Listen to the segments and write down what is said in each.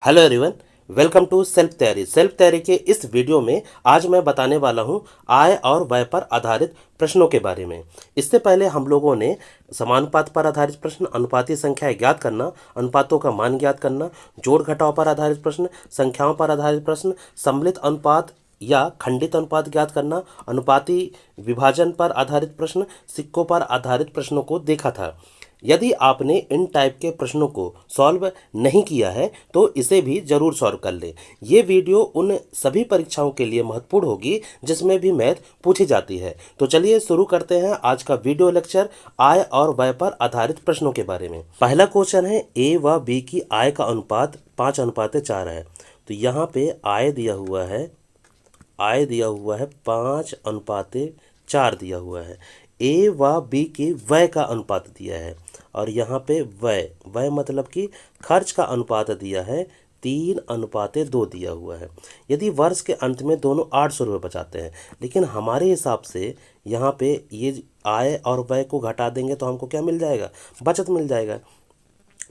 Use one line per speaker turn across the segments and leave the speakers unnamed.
Hello everyone. Welcome to self तैयारी के इस वीडियो में आज मैं बताने वाला हूं आय और व्यय पर आधारित प्रश्नों के बारे में। इससे पहले हम लोगों ने समानुपात पर आधारित प्रश्न, अनुपाती संख्याएं ज्ञात करना, अनुपातों का मान ज्ञात करना, जोड़ घटाव पर आधारित प्रश्न, संख्याओं पर आधारित प्रश्न, सम्मिलित अनुपात या खंडित अनुपात ज्ञात करना, अनुपाती विभाजन पर आधारित प्रश्न, सिक्कों पर आधारित प्रश्नों को देखा था। यदि आपने इन टाइप के प्रश्नों को सॉल्व नहीं किया है तो इसे भी जरूर सॉल्व कर ले। ये वीडियो उन सभी परीक्षाओं के लिए महत्वपूर्ण होगी जिसमें भी मैथ पूछी जाती है। तो चलिए शुरू करते हैं आज का वीडियो लेक्चर आय और व्यय पर आधारित प्रश्नों के बारे में। पहला क्वेश्चन है ए व बी की आय का अनुपात 5:4 है। तो यहाँ पे आय दिया हुआ है 5:4 दिया हुआ है। ए व बी की व्यय का अनुपात दिया है और यहाँ पे व्यय व्यय मतलब कि खर्च का अनुपात दिया है 3:2 दिया हुआ है। यदि वर्ष के अंत में दोनों 800 रुपये बचाते हैं, लेकिन हमारे हिसाब से यहाँ पे ये आय और व्यय को घटा देंगे तो हमको क्या मिल जाएगा? बचत मिल जाएगा।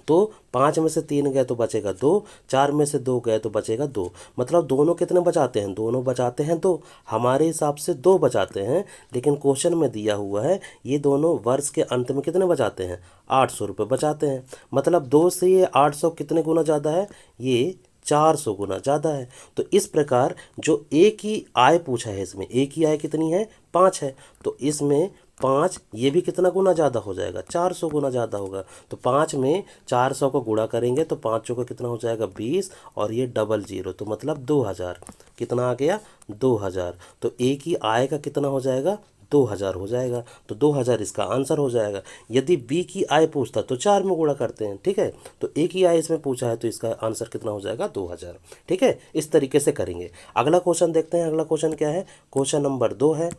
तो 5 में से 3 गए तो बचेगा 2, 4 में से 2 गए तो बचेगा 2। मतलब दोनों कितने बचाते हैं? दोनों बचाते हैं 2। हमारे हिसाब से 2 बचाते हैं, लेकिन क्वेश्चन में दिया हुआ है ये दोनों वर्ष के अंत में कितने बचाते हैं? 800 रुपये बचाते हैं। मतलब 2 से ये 800 कितने गुना ज़्यादा है? ये 400 गुना ज़्यादा है। तो इस प्रकार जो एक ही आय पूछा है, इसमें एक ही आय कितनी है? 5 है। तो इसमें 5 ये भी कितना गुना ज़्यादा हो जाएगा? 400 गुना ज़्यादा होगा। तो 5 में 400 को गुणा करेंगे तो 5 चौका कितना हो जाएगा? 20 और ये डबल जीरो तो मतलब 2000। कितना आ गया? 2000। तो एक ही आय का कितना हो जाएगा? 2000 हो जाएगा। तो 2000 इसका आंसर हो जाएगा। यदि बी की आय पूछता तो 4 में गुणा करते हैं, ठीक है। तो एक ही आय इसमें पूछा है तो इसका आंसर कितना हो जाएगा? 2000, ठीक है। इस तरीके से करेंगे। अगला क्वेश्चन देखते हैं। अगला क्वेश्चन क्या है? क्वेश्चन नंबर 2 है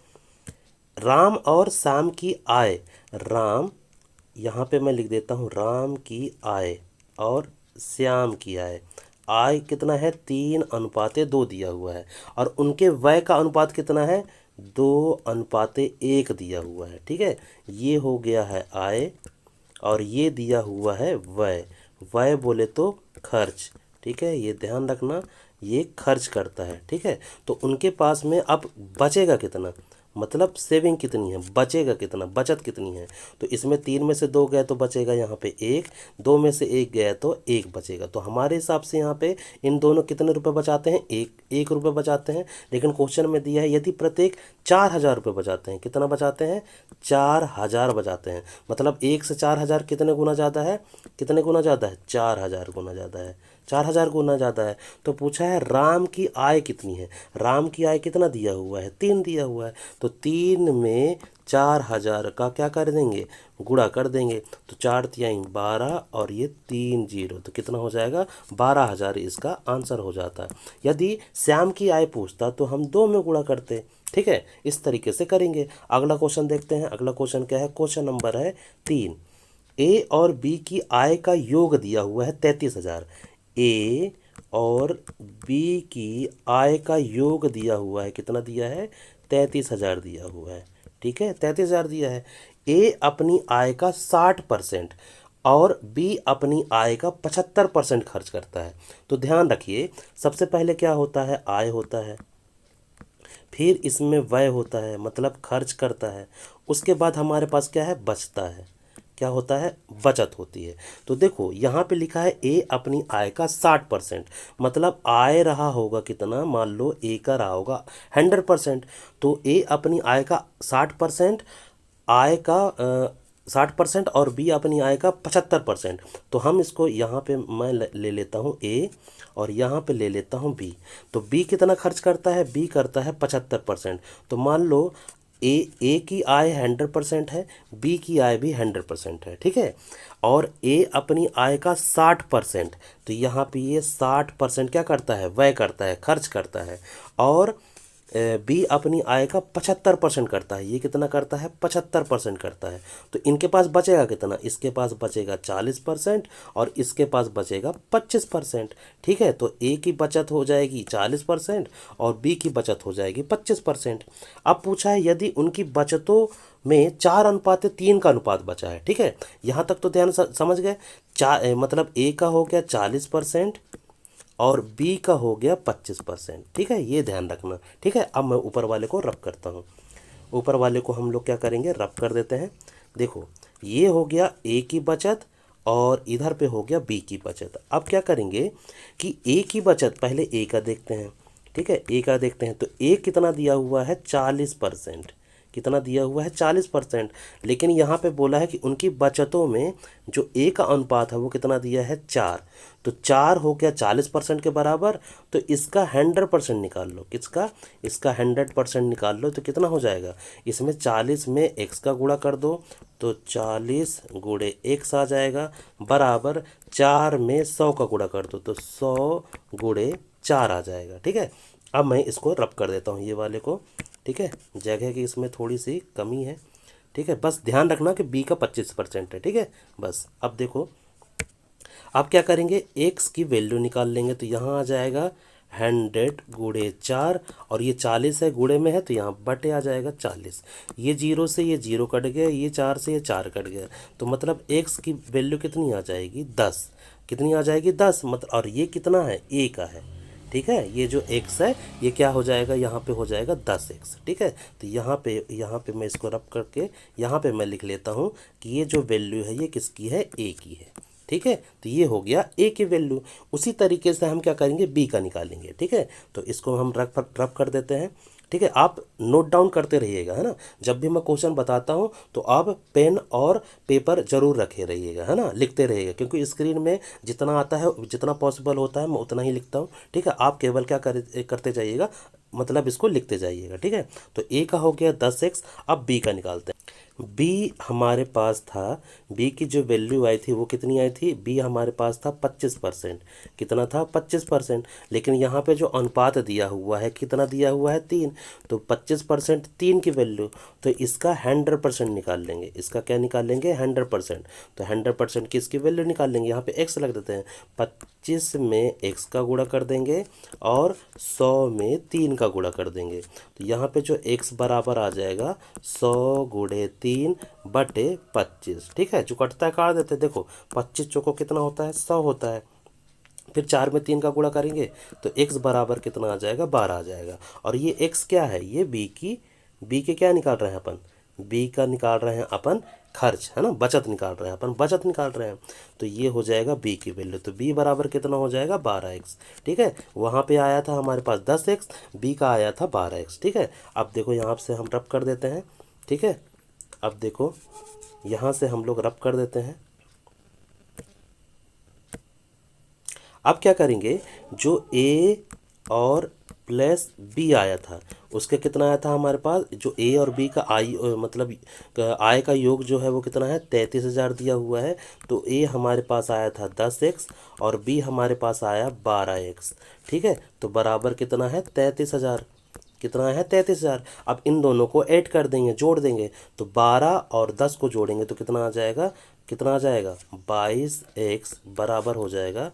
राम और श्याम की आय। राम, यहाँ पे मैं लिख देता हूँ राम की आय और श्याम की आय। आय कितना है? 3:2 दिया हुआ है और उनके व्यय का अनुपात कितना है? 2:1 दिया हुआ है, ठीक है। ये हो गया है आय और ये दिया हुआ है व्यय। व्यय बोले तो खर्च, ठीक है। ये ध्यान रखना, ये खर्च करता है, ठीक है। तो उनके पास में अब बचेगा कितना? मतलब सेविंग कितनी है? बचेगा कितना? बचत कितनी है? तो इसमें 3 में से 2 गए तो बचेगा यहाँ पे 1, 2 में से 1 गया तो 1 बचेगा। तो हमारे हिसाब से यहाँ पे इन दोनों कितने रुपए बचाते हैं? 1 रुपये बचाते हैं। लेकिन क्वेश्चन में दिया है यदि प्रत्येक 4000 रुपये बचाते हैं। कितना बचाते हैं? 4000 बचाते हैं। मतलब 1 से 4000 कितने गुना ज़्यादा है? कितने गुना ज़्यादा है? 4000 गुना ज़्यादा है। 4000 गुना ज़्यादा है। तो पूछा है राम की आय कितनी है। राम की आय कितना दिया हुआ है? 3 दिया हुआ है। तो 3 में 4000 का क्या कर देंगे? गुणा कर देंगे। तो 4 तिहाई 12 और ये 3 जीरो तो कितना हो जाएगा? 12000 इसका आंसर हो जाता है। यदि श्याम की आय पूछता तो हम 2 में गुणा करते, ठीक है। इस तरीके से करेंगे। अगला क्वेश्चन देखते हैं। अगला क्वेश्चन क्या है? क्वेश्चन नंबर है 3। ए और बी की आय का योग दिया हुआ है 33,000। ए और बी की आय का योग दिया हुआ है, कितना दिया है? 33,000 दिया हुआ है, ठीक है। 33,000 दिया है। ए अपनी आय का 60% और बी अपनी आय का 75% खर्च करता है। तो ध्यान रखिए, सबसे पहले क्या होता है? आय होता है, फिर इसमें व्यय होता है मतलब खर्च करता है। उसके बाद हमारे पास क्या है? बचता है। क्या होता है? बचत होती है। तो देखो यहाँ पे लिखा है ए अपनी आय का 60%, मतलब आय रहा होगा कितना? मान लो ए का रहा होगा 100%। तो ए अपनी आय का 60%, आय का 60% और बी अपनी आय का 75%। तो हम इसको यहाँ पे मैं ले लेता हूँ ए और यहाँ पे ले लेता हूँ बी। तो बी कितना खर्च करता है? बी करता है 75%। तो मान लो ए की आय 100% है, बी की आय भी 100% है, ठीक है। और ए अपनी आय का 60%, तो यहाँ पे ये 60% क्या करता है? व्यय करता है, खर्च करता है। और बी अपनी आय का 75% करता है। ये कितना करता है? 75% करता है। तो इनके पास बचेगा कितना? इसके पास बचेगा 40% और इसके पास बचेगा 25%, ठीक है। तो ए की बचत हो जाएगी 40% और बी की बचत हो जाएगी 25%। अब पूछा है यदि उनकी बचतों में 4:3 का अनुपात बचा है, ठीक है। यहाँ तक तो ध्यान समझ गए। मतलब ए का हो गया 40%, और बी का हो गया 25%। ठीक है, ये ध्यान रखना। ठीक है, अब मैं ऊपर वाले को रब करता हूँ। ऊपर वाले को हम लोग क्या करेंगे, रब कर देते हैं। देखो, ये हो गया ए की बचत और इधर पे हो गया बी की बचत। अब क्या करेंगे कि ए की बचत पहले ए का देखते हैं। ठीक है, ए का देखते हैं तो ए कितना दिया हुआ है, 40%। कितना दिया हुआ है, 40%। लेकिन यहाँ पे बोला है कि उनकी बचतों में जो ए का अनुपात है वो कितना दिया है, 4। तो 4 हो गया 40% के बराबर। तो इसका 100% निकाल लो। किसका, इसका 100% निकाल लो तो कितना हो जाएगा, इसमें 40 में x का गुणा कर दो तो 40 गुणे x आ जाएगा, बराबर 4 में 100 का गुणा कर दो तो 100 गुणे 4 आ जाएगा। ठीक है, अब मैं इसको रब कर देता हूँ ये वाले को। ठीक है, जगह की इसमें थोड़ी सी कमी है। ठीक है, बस ध्यान रखना कि बी का 25% है। ठीक है, बस अब देखो, अब क्या करेंगे, एक्स की वैल्यू निकाल लेंगे तो यहाँ आ जाएगा 100 गुणे 4 और ये 40 है, गुणे में है तो यहाँ बटे आ जाएगा 40। ये 0 से ये 0 कट गया, ये 4 से ये 4 कट गया, तो मतलब एक्स की वैल्यू कितनी आ जाएगी, 10। कितनी आ जाएगी, 10। मतलब और ये कितना है, ए का है। ठीक है, ये जो x है ये क्या हो जाएगा, यहाँ पे हो जाएगा 10x। ठीक है, तो यहाँ पे मैं इसको रब करके यहाँ पे मैं लिख लेता हूँ कि ये जो वैल्यू है ये किसकी है, a की है। ठीक है, तो ये हो गया a की वैल्यू। उसी तरीके से हम क्या करेंगे, b का निकालेंगे। ठीक है, तो इसको हम रब कर देते हैं। ठीक है, आप नोट डाउन करते रहिएगा, है ना। जब भी मैं क्वेश्चन बताता हूँ तो आप पेन और पेपर जरूर रखे रहिएगा, है ना, लिखते रहिएगा, क्योंकि स्क्रीन में जितना आता है, जितना पॉसिबल होता है मैं उतना ही लिखता हूँ। ठीक है, आप केवल क्या करते जाइएगा, मतलब इसको लिखते जाइएगा। ठीक है, तो ए का हो गया 10x। अब बी का निकालते हैं। बी हमारे पास था, बी की जो वैल्यू आई थी वो कितनी आई थी, बी हमारे पास था 25%। कितना था, 25%। लेकिन यहाँ पे जो अनुपात दिया हुआ है, कितना दिया हुआ है, 3। तो 25% 3 की वैल्यू, तो इसका 100% निकाल लेंगे। इसका क्या निकाल लेंगे, 100%। तो 100% की इसकी वैल्यू निकाल लेंगे। यहाँ पे x रख देते हैं, 25 में x का गुणा कर देंगे और 100 में 3 का गुणा कर देंगे। तो यहाँ पे जो x बराबर आ जाएगा 100 गुणे 3 बटे 25। ठीक है, जो कटता है काट देते हैं। देखो 25 चौको कितना होता है, 100 होता है। फिर 4 में 3 का गुणा करेंगे तो x बराबर कितना आ जाएगा, 12 आ जाएगा। और ये x क्या है, ये बी के क्या निकाल रहे हैं अपन, बी का निकाल रहे हैं अपन खर्च, है ना, बचत निकाल रहे हैं अपन, बचत निकाल रहे हैं। तो ये हो जाएगा बी की वैल्यू, तो बी बराबर कितना हो जाएगा, 12x। ठीक है, वहाँ पे आया था हमारे पास 10x, बी का आया था 12x। ठीक है, अब देखो यहाँ से हम रब कर देते हैं। ठीक है, अब देखो यहाँ से हम लोग रब कर देते हैं। अब क्या करेंगे, जो ए और प्लस बी आया था उसके कितना आया था हमारे पास, जो ए और बी का आई मतलब आय का योग जो है वो कितना है, 33,000 दिया हुआ है। तो ए हमारे पास आया था 10x और बी हमारे पास आया 12x। ठीक है, तो बराबर कितना है, 33,000। कितना है, 33,000। अब इन दोनों को ऐड कर देंगे, जोड़ देंगे, तो 12 और 10 को जोड़ेंगे तो कितना आ जाएगा, कितना आ जाएगा, 22x बराबर हो जाएगा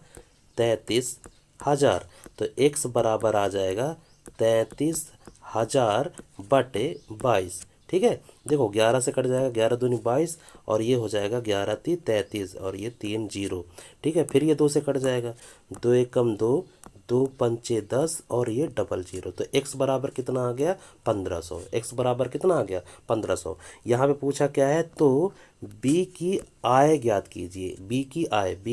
33,000। तो x बराबर आ जाएगा 33,000 बटे 22। ठीक है, देखो 11 से कट जाएगा, 11 दूनी 22 और ये हो जाएगा 11 ती 33 और ये 3 0। ठीक है, फिर ये 2 से कट जाएगा, 2 एकम 2, 2 पंचे 10 और ये डबल 0। तो x बराबर कितना आ गया, 1500। x बराबर कितना आ गया, 1500। यहाँ पे पूछा क्या है, तो b की आय ज्ञात कीजिए। b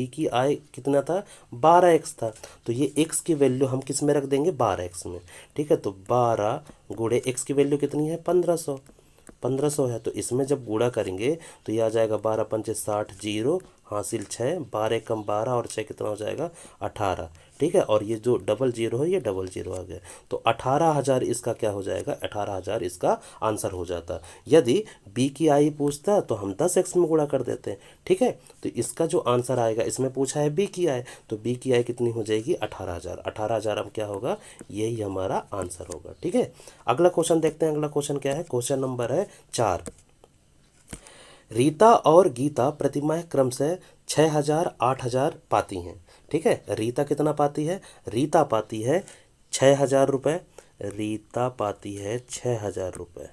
की आय कितना था, 12x था। तो ये x की वैल्यू हम किस में रख देंगे, 12x में। ठीक है, तो 12 गुणे x की वैल्यू कितनी है, 1500 है। तो इसमें जब गुणा करेंगे तो ये आ जाएगा 12 पंचे 60, 0 हासिल 6, 12 कम 12 और 6 कितना हो जाएगा, 18। ठीक है, और ये जो डबल 0 है ये डबल 0 आ गया, तो 18,000 इसका क्या हो जाएगा, 18,000 इसका आंसर हो जाता। यदि बी की आई पूछता तो हम 10x में गुणा कर देते हैं। ठीक है, तो इसका जो आंसर आएगा, इसमें पूछा है बी की आई, तो बी की आई कितनी हो जाएगी, 18,000। 18,000 अब क्या होगा, यही हमारा आंसर होगा। ठीक है, अगला क्वेश्चन देखते हैं। अगला क्वेश्चन क्या है, क्वेश्चन नंबर है 4। रीता और गीता प्रतिमाह क्रम से 6,000 8,000 पाती हैं। ठीक है, रीता कितना पाती है, रीता पाती है 6,000 रुपये। रीता पाती है 6,000 रुपये।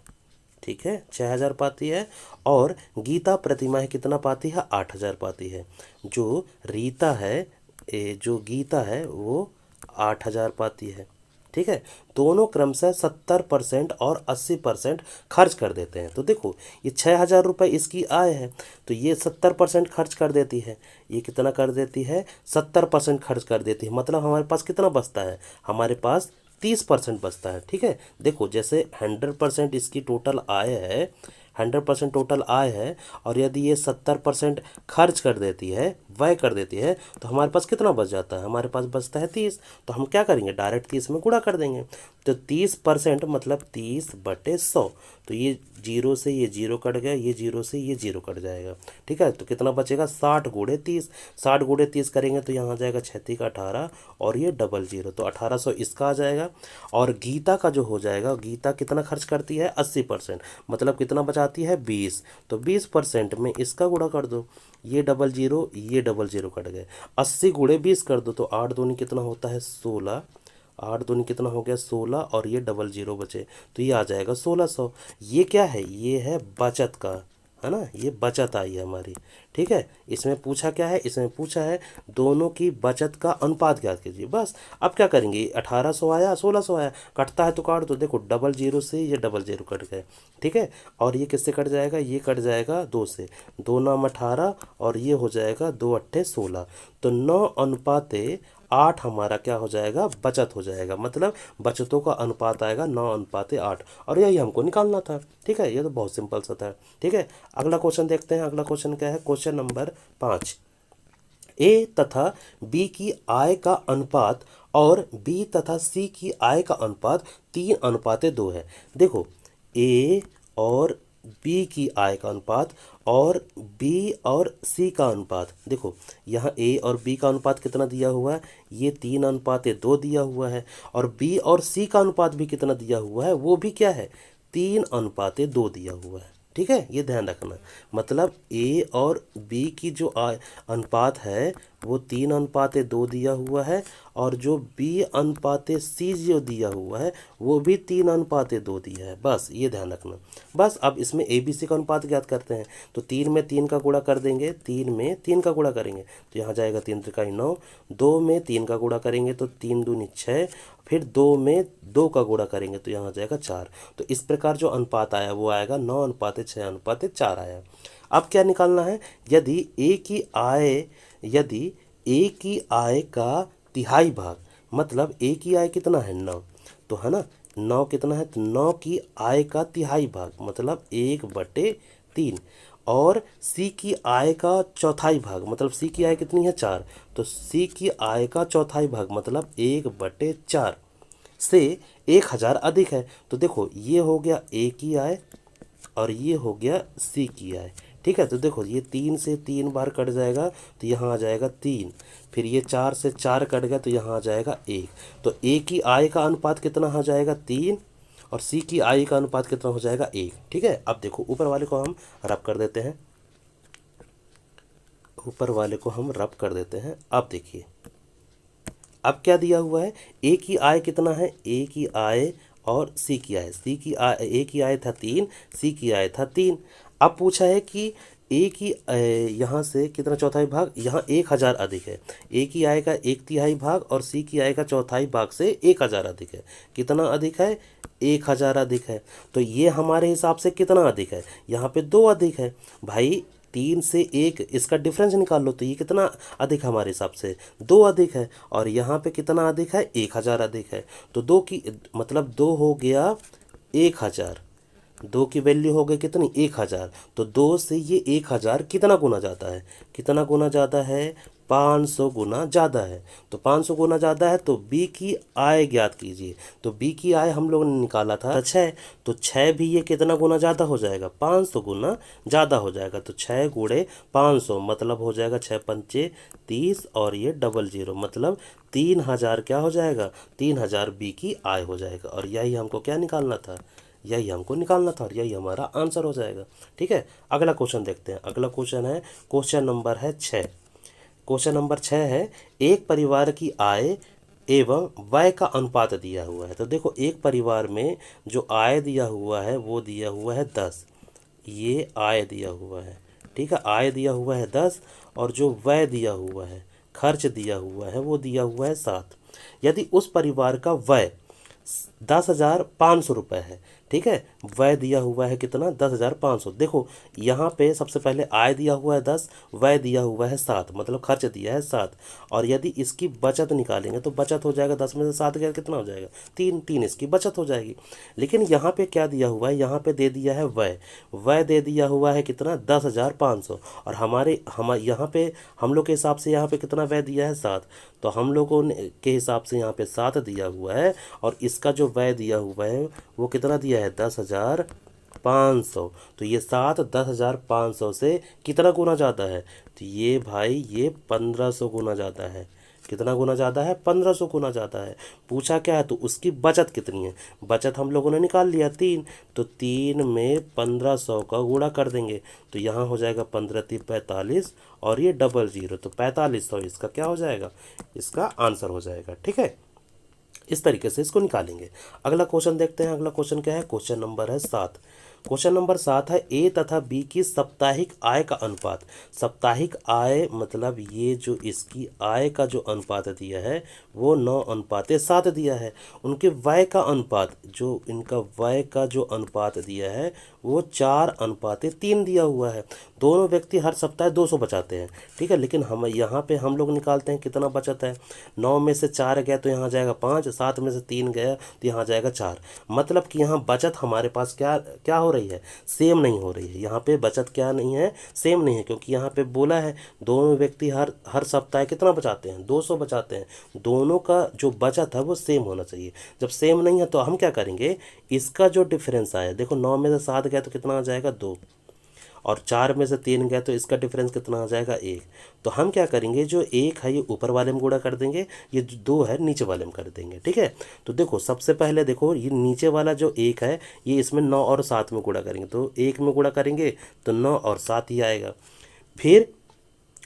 ठीक है, 6,000 पाती है। और गीता प्रतिमाह कितना पाती है, 8,000 पाती है। जो रीता है, जो गीता है वो 8,000 पाती है। ठीक है, दोनों क्रमशः 70% और 80% खर्च कर देते हैं। तो देखो ये 6,000 रुपये इसकी आय है, तो ये 70% खर्च कर देती है। ये कितना कर देती है? 70% खर्च कर देती है। मतलब हमारे पास कितना बचता है? हमारे पास 30% बचता है। ठीक है, देखो जैसे 100% इसकी टोटल आय है, 100% टोटल आय है, और यदि ये 70% खर्च कर देती है, व्यय कर देती है, तो हमारे पास कितना बच जाता है? हमारे पास बचता है 30। तो हम क्या करेंगे? डायरेक्ट 30 में गुणा कर देंगे। तो 30% मतलब 30/100। तो ये जीरो से ये जीरो कट गया, ये जीरो से ये जीरो कट जाएगा। ठीक है, तो कितना बचेगा? 60 × 30। 60 × 30 करेंगे तो यहाँ आ जाएगा 36×18 और ये डबल जीरो, तो 1800 इसका आ जाएगा। और गीता का जो हो जाएगा, गीता कितना खर्च करती है? 80%, मतलब कितना बचाती है? 20। तो 20% में इसका गुणा कर दो, ये डबल जीरो ये डबल जीरो कट गए। 80 × 20 कर दो, तो 8 दूनी कितना होता है? 16। 8 दूनी कितना हो गया? 16, और ये डबल जीरो बचे, तो ये आ जाएगा 1600। ये क्या है? ये है बचत का, है ना, ये बचत आई है हमारी। ठीक है, इसमें पूछा क्या है? इसमें पूछा है दोनों की बचत का अनुपात ज्ञात कीजिए। बस अब क्या करेंगे? 1800 आया, 1600 आया, कटता है तो काट दो। देखो डबल जीरो से ये डबल जीरो कट गए। ठीक है, और ये किससे कट जाएगा? ये कट जाएगा 2 से। 2 9 18, और ये हो जाएगा 2 8 16। तो 9:8 हमारा क्या हो जाएगा? बचत हो जाएगा। मतलब बचतों का अनुपात आएगा 9:8, और यही हमको निकालना था। ठीक है, ये तो बहुत सिंपल सा था। ठीक है, अगला क्वेश्चन देखते हैं। अगला क्वेश्चन क्या है? Question number 5। ए तथा बी की आय का अनुपात और बी तथा सी की आय का अनुपात 3:2 है। देखो ए और बी की आय का अनुपात और बी और सी का अनुपात, देखो यहाँ ए और बी का अनुपात कितना दिया हुआ है? ये 3:2 दिया हुआ है। और बी और सी का अनुपात भी कितना दिया हुआ है? वो भी क्या है? 3:2 दिया हुआ है। ठीक है, ये ध्यान रखना। मतलब ए और बी की जो अनुपात है वो 3:2 दिया हुआ है, और जो बी अनुपात सी जो दिया हुआ है वो भी 3:2 दिया है। बस ये ध्यान रखना। बस अब इसमें ए बी सी का अनुपात ज्ञात करते हैं। तो 3 में 3 का गुणा कर देंगे, 3 में 3 का गुणा करेंगे तो यहाँ जाएगा 3 त्रिकाई 9। 2 में 3 का गुणा करेंगे तो 3 दूनी 6। फिर 2 में 2 का गुणा करेंगे तो यहाँ जाएगा 4। तो इस प्रकार जो अनुपात आया वो आएगा 9:6:4 आया। अब क्या निकालना है? यदि ए की आय का तिहाई भाग, मतलब ए की आय कितना है? 9, तो है ना, 9 कितना है? तो 9 की आय का तिहाई भाग मतलब 1/3। और सी की आय का चौथाई भाग, मतलब सी की आय कितनी है? 4, तो सी की आय का चौथाई भाग मतलब 1/4 से 1,000 अधिक है। तो देखो ये हो गया ए की आय और ये हो गया सी की आय। ठीक है, तो देखो ये 3 से 3 बार कट जाएगा तो यहाँ आ जाएगा 3। फिर ये 4 से 4 कट गया तो यहाँ आ जाएगा 1। तो ए की आय का अनुपात कितना हो जाएगा? 3, और सी की आय का अनुपात कितना हो जाएगा? 1। ठीक है, अब देखो ऊपर वाले को हम रब कर देते हैं। ऊपर वाले को हम रब कर देते हैं। अब देखिए अब क्या दिया हुआ है? ए की आय कितना है? ए की आय और सी की आय, सी की आय, ए की आय था 3, सी की आय था 3। अब पूछा है कि ए की यहाँ से कितना चौथाई भाग? यहाँ 1,000 अधिक है। ए की आय का 1/3 भाग और सी की आय का चौथाई भाग से 1,000 अधिक है। कितना अधिक है? 1,000 अधिक है। तो ये हमारे हिसाब से कितना अधिक है? यहाँ पे 2 अधिक है। भाई 3 से 1 इसका डिफरेंस निकाल लो, तो ये कितना अधिक हमारे हिसाब से? 2 अधिक है। और यहाँ पे कितना अधिक है? 1,000 अधिक है। तो 2 की मतलब 2 हो गया 1,000। 2 की वैल्यू हो गई कितनी? 1,000। तो 2 से ये 1,000 कितना गुना ज़्यादा है? कितना गुना ज़्यादा है? 500 गुना ज़्यादा है। तो 500 गुना ज़्यादा है तो बी की आय ज्ञात कीजिए। तो बी की आय हम लोगों ने निकाला था 6, तो 6 भी ये कितना गुना ज़्यादा हो जाएगा? 500 गुना ज़्यादा हो जाएगा। तो 6 × 500 मतलब हो जाएगा 6 पंचे 30, और ये डबल जीरो मतलब 3,000 क्या हो जाएगा? 3,000 बी की आय हो जाएगा। और यही हमको क्या निकालना था? यही हमको निकालना था, और यही हमारा आंसर हो जाएगा। ठीक है, अगला क्वेश्चन देखते हैं। अगला क्वेश्चन है क्वेश्चन नंबर है 6। क्वेश्चन नंबर 6 है एक परिवार की आय एवं व्यय का अनुपात दिया हुआ है। तो देखो एक परिवार में जो आय दिया हुआ है वो दिया हुआ है 10, ये आय दिया हुआ है। ठीक है, आय दिया हुआ है 10, और जो व्यय दिया हुआ है, खर्च दिया हुआ है वो दिया हुआ है 7। यदि उस परिवार का व्यय 10,500 रुपये है, ठीक है, व्यय दिया हुआ है कितना 10,500। देखो यहाँ पे सबसे पहले आय दिया हुआ है 10, व्यय दिया हुआ है 7, मतलब खर्च दिया है 7। और यदि इसकी बचत निकालेंगे तो बचत हो जाएगा 10 में से 7 गया कितना हो जाएगा 3, 3 इसकी बचत हो जाएगी। लेकिन यहाँ पे क्या दिया हुआ है, यहाँ पे दे दिया है व्यय, व्यय दे दिया हुआ है कितना 10,500। और हम यहाँ पे हम लोग के हिसाब से यहाँ पे कितना व्यय दिया है 7, तो हम लोगों ने के हिसाब से यहाँ पे 7 दिया हुआ है। और इसका जो व्यय दिया हुआ है वो कितना दिया है 10,500। तो ये 7 10,500 से कितना गुना ज़्यादा है, तो ये भाई ये 1,500 गुना ज़्यादा है। कितना गुना ज़्यादा है 1,500 गुना ज़्यादा है। पूछा क्या है, तो उसकी बचत कितनी है, बचत हम लोगों ने निकाल लिया 3, तो 3 में 1,500 का गुणा कर देंगे तो यहाँ हो जाएगा 15 3 45 और ये डबल जीरो, तो 4500 इसका क्या हो जाएगा, इसका आंसर हो जाएगा। ठीक है, इस तरीके से इसको निकालेंगे। अगला क्वेश्चन देखते हैं। अगला क्वेश्चन क्या है, क्वेश्चन नंबर है 7। क्वेश्चन नंबर 7 है ए तथा बी की साप्ताहिक आय का अनुपात। साप्ताहिक आय मतलब ये जो इसकी आय का जो अनुपात दिया है वो 9:7 दिया है। उनके व्यय का अनुपात, जो इनका व्यय का जो अनुपात दिया है वो 4:3 दिया हुआ है। दोनों व्यक्ति हर सप्ताह 200 बचाते हैं, ठीक है, लेकिन हम यहाँ पे हम लोग निकालते हैं कितना बचत है। 9 में से 4 गया तो यहाँ जाएगा 5, 7 में से 3 गया तो यहाँ जाएगा 4। मतलब कि यहाँ बचत हमारे पास क्या क्या हो रही है, सेम नहीं हो रही है। यहाँ पे बचत क्या नहीं है, सेम नहीं है, क्योंकि यहाँ पे बोला है दोनों व्यक्ति हर सप्ताह कितना बचाते हैं 200 बचाते हैं। दोनों का जो बचत है वो सेम होना चाहिए। जब सेम नहीं है तो हम क्या करेंगे, इसका जो डिफरेंस आया, देखो 9 में से 7 गया तो कितना आ जाएगा 2, और 4 में से 3 गया तो इसका डिफरेंस कितना आ जाएगा 1। तो हम क्या करेंगे, जो 1 है ये ऊपर वाले में गुणा कर देंगे, ये जो 2 है नीचे वाले में कर देंगे। ठीक है, तो देखो सबसे पहले देखो ये नीचे वाला जो 1 है ये इसमें 9 और 7 में गुणा करेंगे, तो 1 में गुणा करेंगे तो 9 और 7 ही आएगा। फिर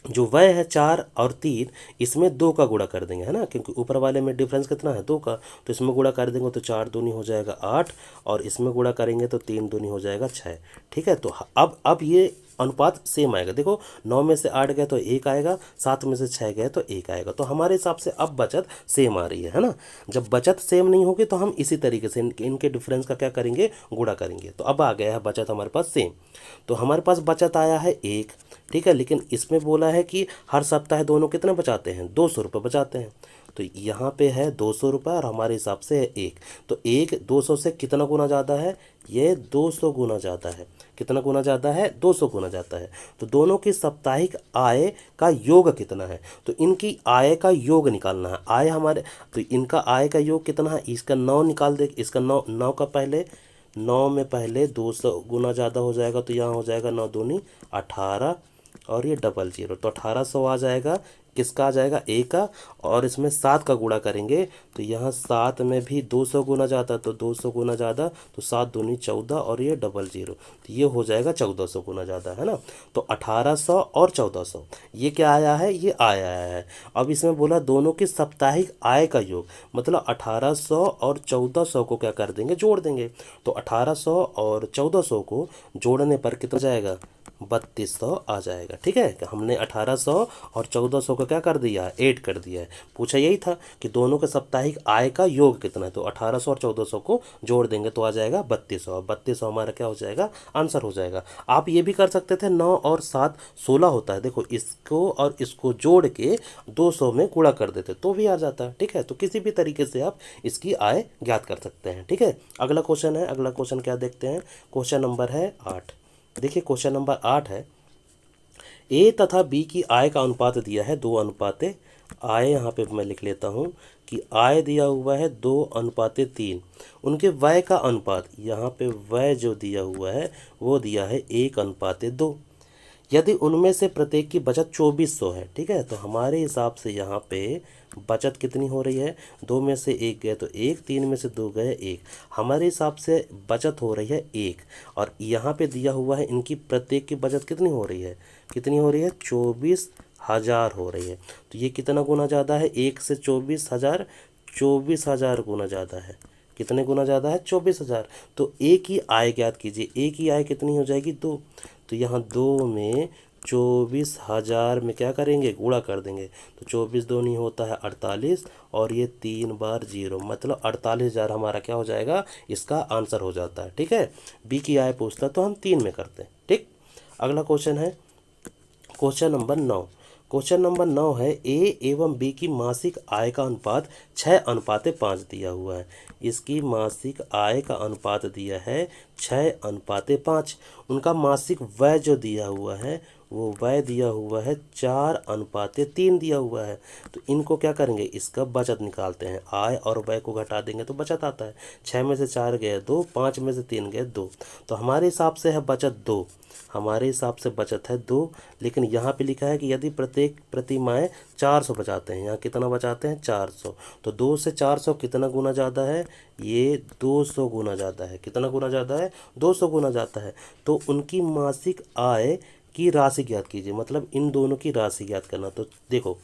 जो वह है 4 और 3 इसमें 2 का गुणा कर देंगे, है ना, क्योंकि ऊपर वाले में डिफरेंस कितना है 2 का, तो इसमें गुणा कर देंगे तो 4 दूनी हो जाएगा 8, और इसमें गुणा करेंगे तो 3 दूनी हो जाएगा 6। ठीक है, तो अब ये अनुपात सेम आएगा। देखो 9 में से 8 गए तो 1 आएगा, 7 में से 6 गए तो 1 आएगा। तो हमारे हिसाब से अब बचत सेम आ रही है ना। जब बचत सेम नहीं होगी तो हम इसी तरीके से इनके डिफरेंस का क्या करेंगे, गुणा करेंगे। तो अब आ गया है बचत हमारे पास सेम। तो हमारे पास बचत आया है 1, ठीक है, लेकिन इसमें बोला है कि हर सप्ताह दोनों कितने बचाते हैं 200 रुपये बचाते हैं। तो यहाँ पे है 200 रुपये और हमारे हिसाब से है 1, तो 1 200 से कितना गुना ज़्यादा है, ये 200 गुना ज़्यादा है। कितना गुना ज़्यादा है, 200 गुना ज़्यादा है। तो दोनों की साप्ताहिक आय का योग कितना है, तो इनकी आय का योग निकालना है। आय हमारे, तो इनका आय का योग कितना है, इसका 9 निकाल दे, इसका 9 का पहले 9 में पहले 200 गुना ज़्यादा हो जाएगा, तो यहाँ हो जाएगा 9 दूनी 18 और ये डबल जीरो, तो 1800 आ जाएगा। किसका आ जाएगा, ए का, और इसमें 7 का गुणा करेंगे तो यहाँ 7 में भी 200 गुना ज़्यादा, तो 200 गुना ज़्यादा, तो 7 दूनी 14 और ये डबल जीरो, तो ये हो जाएगा 1400 गुना ज़्यादा, है ना। तो 1800 और 1400 ये क्या आया है, ये आया है। अब इसमें बोला दोनों की साप्ताहिक आय का योग, मतलब 1800 और 1400 को क्या कर देंगे, जोड़ देंगे। तो 1800 और 1400 को जोड़ने पर कितना जाएगा, 3200 आ जाएगा। ठीक है, हमने 1800 और 1400 को क्या कर दिया, ऐड कर दिया है। पूछा यही था कि दोनों के साप्ताहिक आय का योग कितना है, तो 1800 और 1400 को जोड़ देंगे तो आ जाएगा 3200, और 3200 हमारा क्या हो जाएगा, आंसर हो जाएगा। आप ये भी कर सकते थे 9 और 7 16 होता है, देखो इसको और इसको जोड़ के 200 में गुणा कर देते तो भी आ जाता है। ठीक है, तो किसी भी तरीके से आप इसकी आय ज्ञात कर सकते हैं। ठीक है, अगला क्वेश्चन है। अगला क्वेश्चन क्या देखते हैं, क्वेश्चन नंबर है 8। देखिए क्वेश्चन नंबर 8 है, ए तथा बी की आय का अनुपात दिया है 2:3। आय यहाँ पे मैं लिख लेता हूँ कि आय दिया हुआ है 2:3। उनके व्यय का अनुपात, यहाँ पे व्यय जो दिया हुआ है वो दिया है 1:2। यदि उनमें से प्रत्येक की बचत 2400 है, ठीक है, तो हमारे हिसाब से यहाँ पे बचत कितनी हो रही है, 2 में से 1 गए तो 1, 3 में से 2 गए 1, हमारे हिसाब से बचत हो रही है 1। और यहाँ पे दिया हुआ है इनकी प्रत्येक की बचत कितनी हो रही है, कितनी हो रही है, 24,000 हो रही है। तो ये कितना गुना ज़्यादा है, 1 से 24,000, 24,000 गुना ज़्यादा है। कितने गुना ज़्यादा है, 24,000। तो ए की आय ज्ञात कीजिए, ए की आय कितनी हो जाएगी, 2, तो यहाँ 2 में 24,000 में क्या करेंगे, गुणा कर देंगे। तो 24 दूनी होता है 48 और ये 3 बार 0, मतलब 48,000 हमारा क्या हो जाएगा, इसका आंसर हो जाता है। ठीक है, बी की आय पूछता तो हम 3 में करते हैं। ठीक, अगला क्वेश्चन है क्वेश्चन नंबर 9। क्वेश्चन नंबर 9 है ए एवं बी की मासिक आय का अनुपात 6:5 दिया हुआ है। इसकी मासिक आय का अनुपात दिया है 6:5। उनका मासिक व्यय जो दिया हुआ है वो व्यय दिया हुआ है 4:3 दिया हुआ है। तो इनको क्या करेंगे, इसका बचत निकालते हैं। आय और व्यय को घटा देंगे तो बचत आता है। 6 में से 4 गए 2, 5 में से 3 गए 2। तो हमारे हिसाब से है बचत 2, हमारे हिसाब से बचत है 2। लेकिन यहाँ पे लिखा है कि यदि प्रत्येक प्रतिमाएँ 400 बचाते हैं, यहाँ कितना बचाते हैं 400, तो 2 से 400 कितना गुना ज़्यादा है, ये 200 गुना ज़्यादा है। कितना गुना ज़्यादा है, 200 गुना ज़्यादा है। तो उनकी मासिक आय की राशि ज्ञात कीजिए, मतलब इन दोनों की राशि ज्ञात करना। तो देखो,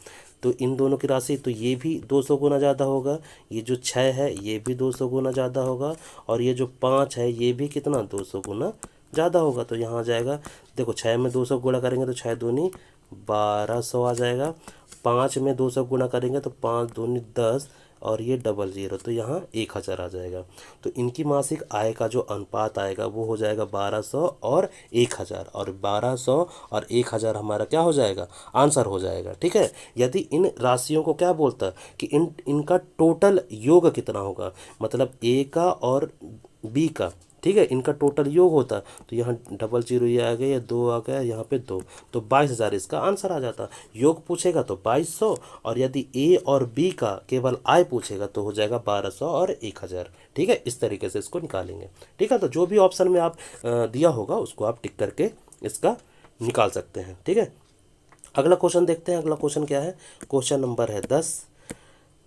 तो इन दोनों की राशि, तो ये भी 200 गुना ज़्यादा होगा, ये जो 6 है ये भी 200 गुना ज़्यादा होगा, और ये जो 5 है ये भी कितना 200 गुना ज़्यादा होगा। तो यहाँ आ जाएगा, देखो 6 में 200 गुणा करेंगे तो 6 दूनी 1200 आ जाएगा। 5 में 200 गुणा करेंगे तो 5 दूनी 10, और ये 00, तो यहाँ 1000 आ जाएगा। तो इनकी मासिक आय का जो अनुपात आएगा वो हो जाएगा 1200 और 1000, और 1200 और 1000 हमारा क्या हो जाएगा, आंसर हो जाएगा। ठीक है, यदि इन राशियों को क्या बोलता कि इनका टोटल योग कितना होगा, मतलब ए का और बी का, ठीक है, इनका टोटल योग होता, तो यहाँ 00 ये आ गया, 2 आ गया, यहाँ पे 2, तो 22,000 इसका आंसर आ जाता। योग पूछेगा तो 2200, और यदि ए और बी का केवल आय पूछेगा तो हो जाएगा 1200 और 1000। ठीक है, इस तरीके से इसको निकालेंगे। ठीक है, तो जो भी ऑप्शन में आप दिया होगा उसको आप टिक करके इसका निकाल सकते हैं। ठीक है, अगला क्वेश्चन देखते हैं। अगला क्वेश्चन क्या है, क्वेश्चन नंबर है 10।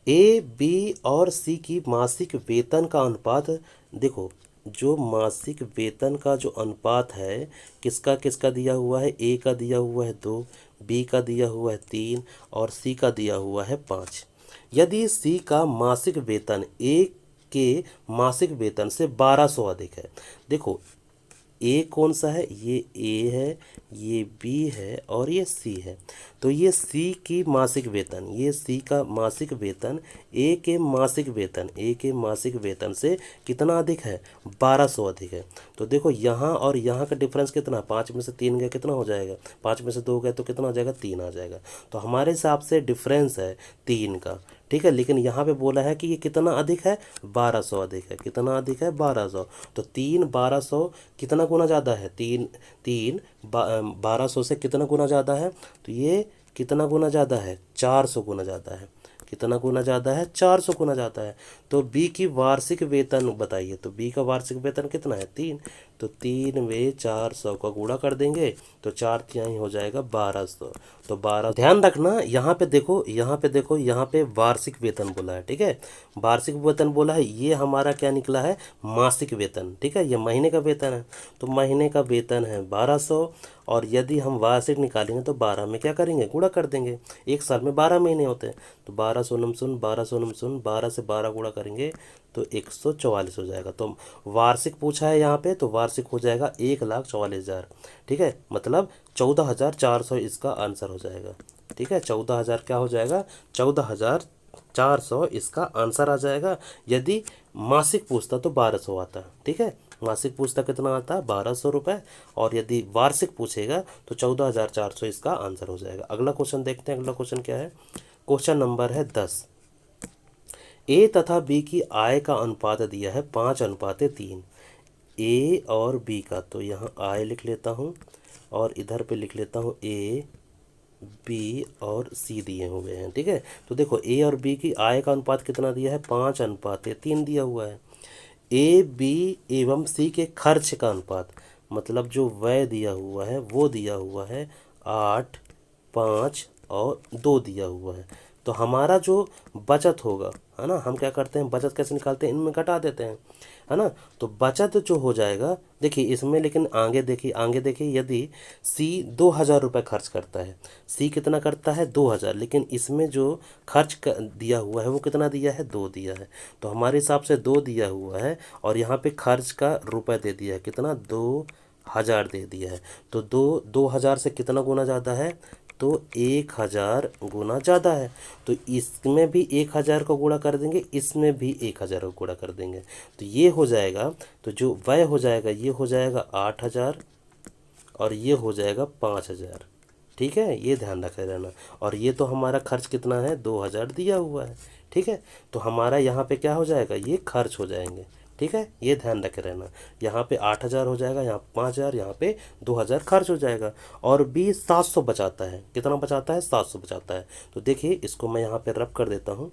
ए बी और सी की मासिक वेतन का अनुपात। देखो, जो मासिक वेतन का जो अनुपात है किसका किसका दिया हुआ है, ए का दिया हुआ है 2, बी का दिया हुआ है 3, और सी का दिया हुआ है 5। यदि सी का मासिक वेतन ए के मासिक वेतन से 1200 अधिक है। देखो, ए कौन सा है, ये ए है, ये बी है, और ये सी है। तो ये सी की मासिक वेतन, ये सी का मासिक वेतन ए के मासिक वेतन, ए के मासिक वेतन से कितना अधिक है, 1200 अधिक है। तो देखो यहाँ और यहाँ का डिफरेंस कितना, 5 में से 3 गया कितना हो जाएगा, 5 में से 2 गए तो कितना हो जाएगा, 3 आ जाएगा। तो हमारे हिसाब से डिफरेंस है 3 का। ठीक है, लेकिन यहाँ पे बोला है कि ये कितना अधिक है, 1200 अधिक है। कितना अधिक है, 1200। तो 3 1200 कितना गुना ज़्यादा है, 3 1200 से कितना गुना ज़्यादा है, तो ये कितना गुना ज़्यादा है, 400 गुना ज़्यादा है। कितना गुना ज़्यादा है, 400 गुना ज़्यादा है। तो बी की वार्षिक वेतन बताइए, तो बी का वार्षिक वेतन कितना है, 3। तो 3 में 400 का गुणा कर देंगे तो 4 तिहाई हो जाएगा 1200। तो 12, ध्यान रखना यहाँ पे देखो, यहाँ पे देखो, यहाँ पे वार्षिक वेतन बोला है। ठीक है, वार्षिक वेतन बोला है, ये हमारा क्या निकला है, मासिक वेतन। ठीक है, ये महीने का वेतन है, तो महीने का वेतन है 1200, और यदि हम वार्षिक निकालेंगे तो 12 में क्या करेंगे, गुणा कर देंगे। एक साल में 12 महीने होते हैं, तो 12 सोनम सुन 12 सोनम सुन 12 से 12 गुणा करेंगे तो 144 हो जाएगा। तो वार्षिक पूछा है यहाँ पे, तो वार्षिक हो जाएगा 1,44,000। ठीक है, मतलब 14,400 इसका आंसर हो जाएगा। ठीक है, 14,000 क्या हो जाएगा, 14,400 इसका आंसर आ जाएगा। यदि मासिक पूछता तो 1200 आता। ठीक है, मासिक पूछता कितना आता है, 1200 रुपये, और यदि वार्षिक पूछेगा तो 14,400 इसका आंसर हो जाएगा। अगला क्वेश्चन देखते हैं। अगला क्वेश्चन क्या है, क्वेश्चन नंबर है 10। ए तथा बी की आय का अनुपात दिया है 5:3। ए और बी का, तो यहाँ आय लिख लेता हूँ और इधर पे लिख लेता हूँ ए बी और सी दिए हुए हैं। ठीक है, तो देखो ए और बी की आय का अनुपात कितना दिया है, 5:3 दिया हुआ है। ए बी एवं सी के खर्च का अनुपात, मतलब जो व्यय दिया हुआ है वो दिया हुआ है 8, 5 और 2 दिया हुआ है। तो हमारा जो बचत होगा, है ना, हम क्या करते हैं, बचत कैसे निकालते हैं, इनमें घटा देते हैं, है ना। तो बचत जो हो जाएगा, देखिए इसमें, लेकिन आगे देखिए, आगे देखिए, यदि सी 2,000 रुपये खर्च करता है, सी कितना करता है 2,000, लेकिन इसमें जो खर्च दिया हुआ है वो कितना दिया है, 2 दिया है। तो हमारे हिसाब से 2 दिया हुआ है, और यहाँ पे खर्च का रुपए दे दिया है कितना, 2 1000 दे दिया है। तो 2000 से कितना गुना ज़्यादा है, तो 1000 गुना ज़्यादा है। तो इसमें भी 1000 को गुणा कर देंगे, इसमें भी 1000 को गुणा कर देंगे, तो ये हो जाएगा, तो जो व्यय हो जाएगा ये हो जाएगा 8000 और ये हो जाएगा 5000। ठीक है, ये ध्यान रखे रहना। और ये तो हमारा खर्च कितना है, 2000 दिया हुआ है। ठीक है, तो हमारा यहाँ पे क्या हो जाएगा, ये खर्च हो जाएंगे। ठीक है, ये ध्यान रखे रहना। यहाँ पे 8000 हो जाएगा, यहाँ 5000, यहाँ पे 2000 खर्च हो जाएगा। और भी 700 बचाता है, कितना बचाता है, 700 बचाता है। तो देखिए इसको मैं यहाँ पे रब कर देता हूँ,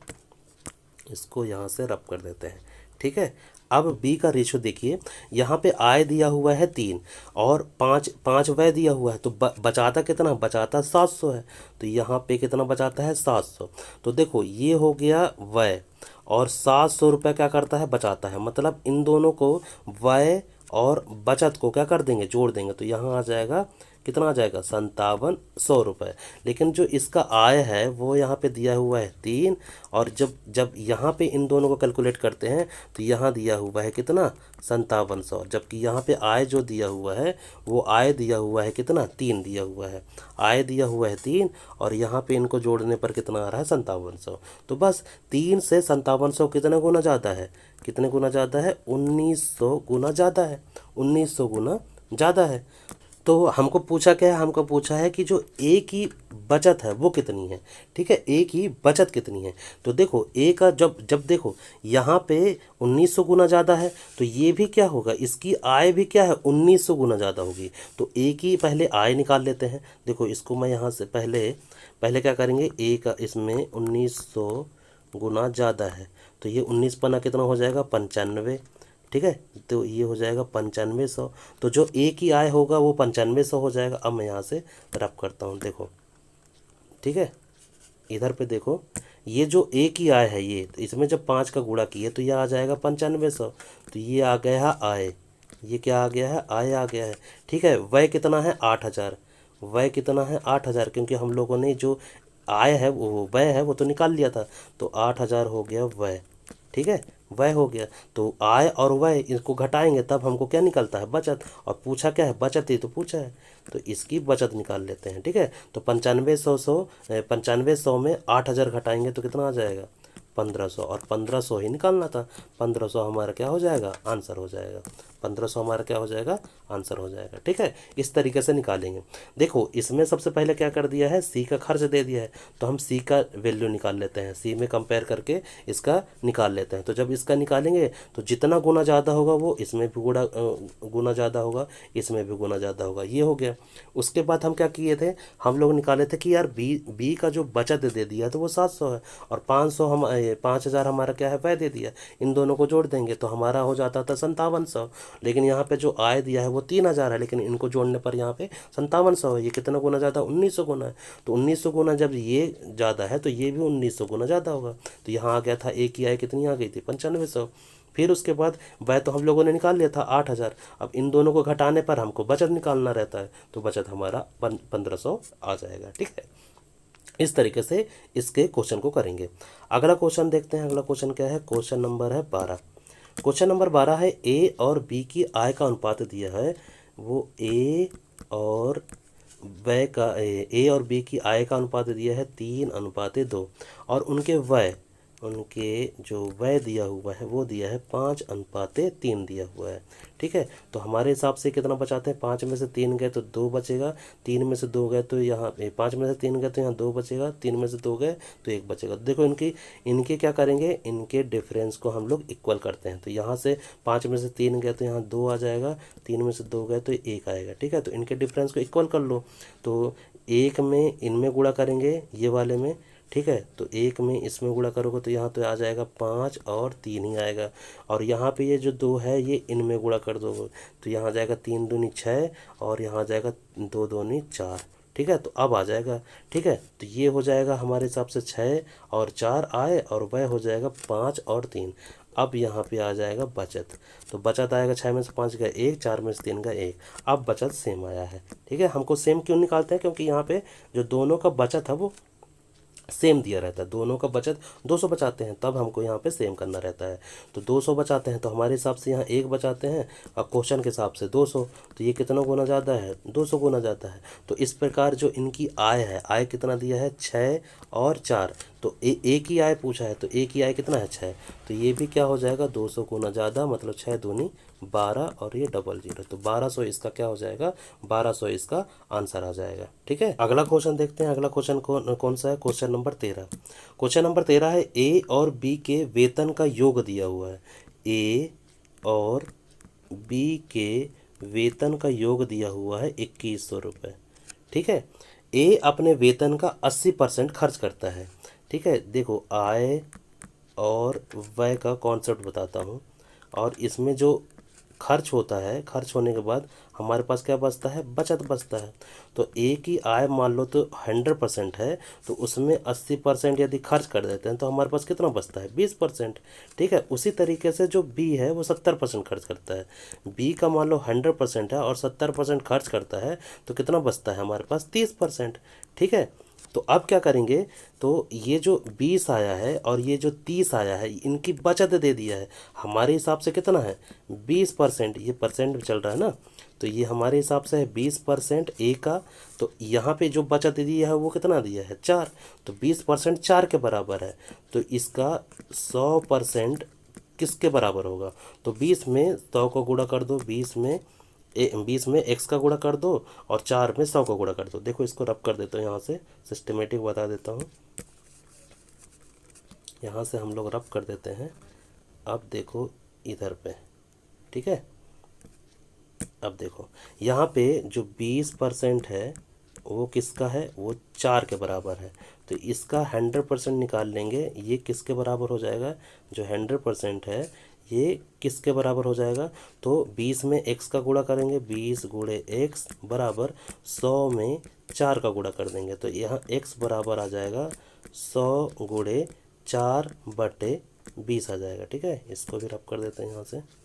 इसको यहाँ से रब कर देते हैं। ठीक है, अब बी का रेशो देखिए, यहाँ पे आय दिया हुआ है 3 और 5 व्यय दिया हुआ है, तो बचाता कितना, बचाता 700 है। तो यहाँ पे कितना बचाता है, 700। तो देखो ये हो गया व्यय और 700 रुपये क्या करता है, बचाता है। मतलब इन दोनों को, व्यय और बचत को क्या कर देंगे, जोड़ देंगे, तो यहाँ आ जाएगा, कितना आ जाएगा, 5700 रुपये। लेकिन जो इसका आय है वो यहाँ पे दिया हुआ है 3, और जब जब यहाँ पे इन दोनों को कैलकुलेट करते हैं तो यहाँ दिया हुआ है कितना, 5700, जबकि यहाँ पे आय जो दिया हुआ है वो आय दिया हुआ है कितना, 3 दिया हुआ है, आय दिया हुआ है 3, और यहाँ पे इनको जोड़ने पर कितना आ रहा है, 5700। तो बस 3 से 5700 कितने गुना ज़्यादा है, कितने गुना ज़्यादा है, 1900 गुना ज़्यादा है, 1900 गुना ज़्यादा है। तो हमको पूछा क्या है, हमको पूछा है कि जो ए की बचत है वो कितनी है। ठीक है, ए की बचत कितनी है। तो देखो ए का जब जब देखो यहाँ पे 1900 गुना ज़्यादा है, तो ये भी क्या होगा, इसकी आय भी क्या है, 1900 गुना ज़्यादा होगी। तो ए की पहले आय निकाल लेते हैं। देखो इसको मैं यहाँ से पहले पहले क्या करेंगे, ए का इसमें 1900 गुना ज़्यादा है, तो ये 19 पन्ना कितना हो जाएगा, 95। ठीक है, तो ये हो जाएगा 9500। तो जो ए की आय होगा वो 9500 हो जाएगा। अब मैं यहाँ से रब करता हूँ, देखो। ठीक है, इधर पे देखो, ये जो ए की आय है ये, तो इसमें जब 5 का गुणा किए तो ये आ जाएगा 9500। तो ये आ गया है आय, ये क्या आ गया है, आय आ गया है। ठीक है, व्यय कितना है, 8000। व्यय कितना है, 8000, क्योंकि हम लोगों ने जो आय है वो व्यय है वो तो निकाल लिया था, तो 8000 हो गया व्यय। ठीक है, व्यय हो गया। तो आय और व्यय इसको घटाएंगे तब हमको क्या निकलता है, बचत। और पूछा क्या है, बचत ही तो पूछा है, तो इसकी बचत निकाल लेते हैं। ठीक है, तो 9500 में 8000 घटाएंगे तो कितना आ जाएगा, 1500, और 1500 ही निकालना था। 1500 हमारा क्या हो जाएगा, आंसर हो जाएगा। 1500 हमारा क्या हो जाएगा, आंसर हो जाएगा। ठीक है, इस तरीके से निकालेंगे। देखो इसमें सबसे पहले क्या कर दिया है, सी का खर्च दे दिया है, तो हम सी का वैल्यू निकाल लेते हैं, सी में कंपेयर करके इसका निकाल लेते हैं। तो जब इसका निकालेंगे तो जितना गुना ज़्यादा होगा वो इसमें भी गुना ज़्यादा होगा, इसमें भी गुना ज़्यादा होगा, ये हो गया। उसके बाद हम क्या किए थे, हम लोग निकाले थे कि यार बी का जो बचत दे दिया तो वो 700 है, और 500 हम 5000 हमारा क्या है, व्यय दे दिया। इन दोनों को जोड़ देंगे तो हमारा हो जाता था 5700। लेकिन यहाँ पे जो आय दिया है वो 3000 है, लेकिन इनको जोड़ने पर यहाँ पे 5700 है। ये कितना गुना ज़्यादा, 1900 गुना है। तो 1900 गुना जब ये ज़्यादा है तो ये भी 1900 गुना ज़्यादा होगा। तो यहाँ आ गया था, एक की आय कितनी आ गई थी, 9500। फिर उसके बाद व्यय तो हम लोगों ने निकाल लिया था 8000। अब इन दोनों को घटाने पर हमको बचत निकालना रहता है, तो बचत हमारा 1500 आ जाएगा। ठीक है, इस तरीके से इसके क्वेश्चन को करेंगे। अगला क्वेश्चन देखते हैं। अगला क्वेश्चन क्या है, क्वेश्चन नंबर है 12। क्वेश्चन नंबर 12 है, ए और बी की आय का अनुपात दिया है। वो ए और व्यय का, ए और बी की आय का अनुपात दिया है 3:2, और उनके जो व्यय दिया हुआ है वो दिया है 5:3 दिया हुआ है। ठीक है, तो हमारे हिसाब से कितना बचाते हैं, 5 में से 3 गए तो 2 बचेगा, 3 में से 2 गए तो यहाँ 5 में से 3 गए तो यहाँ 2 बचेगा, 3 में से 2 गए तो 1 बचेगा। देखो इनके क्या करेंगे, इनके डिफरेंस को हम लोग इक्वल करते हैं। तो यहाँ से 5 में से 3 गए तो यहाँ 2 आ जाएगा, 3 में से 2 गए तो 1 आएगा। ठीक है, तो इनके डिफरेंस को इक्वल कर लो। तो 1 में इनमें गुणा करेंगे, ये वाले में। ठीक है, तो 1 में इसमें गुणा करोगे तो यहाँ तो आ जाएगा 5 और 3 ही आएगा, और यहाँ पे ये जो 2 है ये इनमें गुणा कर दोगे तो यहाँ आ जाएगा 3 दूनी 6, और यहाँ आ जाएगा 2 दूनी 4। ठीक है, तो अब आ जाएगा। ठीक है, तो ये हो जाएगा हमारे हिसाब से 6 और 4 आए, और वह हो जाएगा 5 और 3। अब यहाँ पे आ जाएगा बचत, तो बचत आएगा 6 में से 5 का 1, 4 में से 3 का 1। अब बचत सेम आया है। ठीक है, हमको सेम क्यों निकालते हैं, क्योंकि यहाँ पे जो दोनों का बचत है वो सेम दिया रहता है, दोनों का बचत 200 बचाते हैं, तब हमको यहाँ पे सेम करना रहता है। तो 200 बचाते हैं तो हमारे हिसाब से यहाँ 1 बचाते हैं, और क्वेश्चन के हिसाब से 200, तो ये कितना गुना ज़्यादा है, 200 गुना ज़्यादा है। तो इस प्रकार जो इनकी आय है, आय कितना दिया है 6 और 4, तो एक ही आय पूछा है, तो एक ही आय कितना है 6, तो ये भी क्या हो जाएगा 200 गुना ज़्यादा, मतलब 6 दूनी 12 और ये डबल जीरो, तो 1200 इसका क्या हो जाएगा, 1200 इसका आंसर आ जाएगा। ठीक है, अगला क्वेश्चन देखते हैं। अगला क्वेश्चन कौन सा है, क्वेश्चन नंबर 13। क्वेश्चन नंबर 13 है, ए और बी के वेतन का योग दिया हुआ है। ए और बी के वेतन का योग दिया हुआ है 2100 रुपये। ठीक है, ए अपने वेतन का 80% खर्च करता है। ठीक है, देखो आय और व्यय का कॉन्सेप्ट बताता हूँ, और इसमें जो खर्च होता है, खर्च होने के बाद हमारे पास क्या बचता है, बचत बचता है। तो ए की आय मान लो तो 100% है, तो उसमें 80% यदि खर्च कर देते हैं तो हमारे पास कितना बचता है, 20%। ठीक है, उसी तरीके से जो बी है वो 70% खर्च करता है। बी का मान लो 100% है और 70% खर्च करता है, तो कितना बचता है हमारे पास, 30%। ठीक है, तो अब क्या करेंगे, तो ये जो 20 आया है और ये जो 30 आया है, इनकी बचत दे दिया है। हमारे हिसाब से कितना है, 20%, ये परसेंट में चल रहा है ना, तो ये हमारे हिसाब से है 20% ए का। तो यहाँ पे जो बचत दिया है वो कितना दिया है, 4, तो 20% 4 के बराबर है। तो इसका 100% किसके बराबर होगा, तो 20 में 100 को गुणा कर दो, 20 में x का गुणा कर दो, और 4 में 100 का गुणा कर दो। देखो इसको रब कर देता हूँ, यहाँ से सिस्टमेटिक बता देता हूँ, यहाँ से हम लोग रब कर देते हैं। अब देखो इधर पे, ठीक है, अब देखो यहाँ पे जो 20% है वो किसका है, वो 4 के बराबर है। तो इसका 100% निकाल लेंगे, ये किसके बराबर हो जाएगा, जो 100% है ये किसके बराबर हो जाएगा, तो 20 में x का गुणा करेंगे, 20 गुणे x बराबर 100 में 4 का गुणा कर देंगे, तो यहाँ x बराबर आ जाएगा 100 गुणे 4/20 आ जाएगा। ठीक है, इसको भी रब कर देते हैं यहाँ से।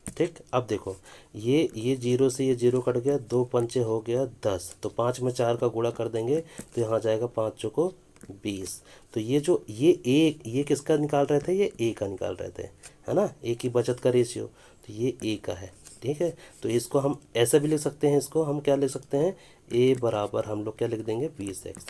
ठीक, अब देखो ये जीरो से ये जीरो कट गया, 2 पंचे हो गया 10, तो 5 में 4 का गुणा कर देंगे, तो यहाँ जाएगा 5 चौको 20। तो ये जो ये किसका निकाल रहे थे, ये ए का निकाल रहे थे, है ना, ए की बचत का रेशियो, तो ये ए का है। ठीक है, तो इसको हम ऐसे भी लिख सकते हैं, इसको हम क्या लिख सकते हैं, ए बराबर हम लोग क्या लिख देंगे, 20x।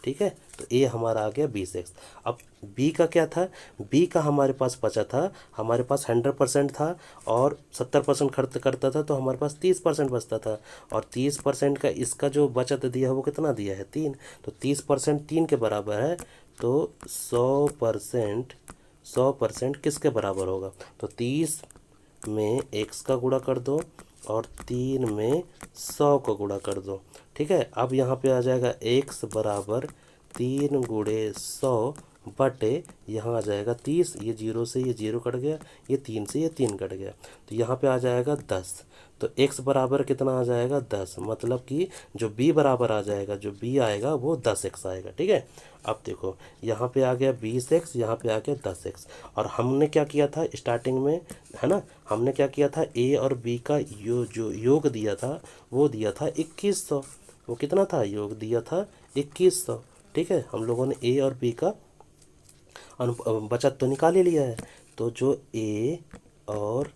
ठीक है, तो ए हमारा आ गया 20x। अब बी का क्या था, बी का हमारे पास बचा था, हमारे पास 100% था और 70% खर्च करता था, तो हमारे पास 30% बचता था, और 30% का इसका जो बचत दिया है वो कितना दिया है, 3, तो 30% 3 के बराबर है, तो 100% किसके बराबर होगा, तो 30 में x का गुणा कर दो और 3 में 100 का गुणा कर दो। ठीक है, अब यहाँ पे आ जाएगा x बराबर 3 गुणे 100 बटे, यहाँ आ जाएगा 30, ये जीरो से ये जीरो कट गया, ये 3 से ये 3 कट गया, तो यहाँ पे आ जाएगा 10। तो x बराबर कितना आ जाएगा, 10, मतलब कि जो b बराबर आ जाएगा, जो b आएगा वो 10x आएगा। ठीक है, अब देखो यहाँ पे आ गया 20x, यहाँ पे आ गया 10x, और हमने क्या किया था स्टार्टिंग में, है ना, हमने क्या किया था, a और b का जो योग दिया था वो दिया था 2100, वो कितना था, योग दिया था 2100। ठीक है, हम लोगों ने a और b का बचत तो निकाल ही लिया है, तो जो a और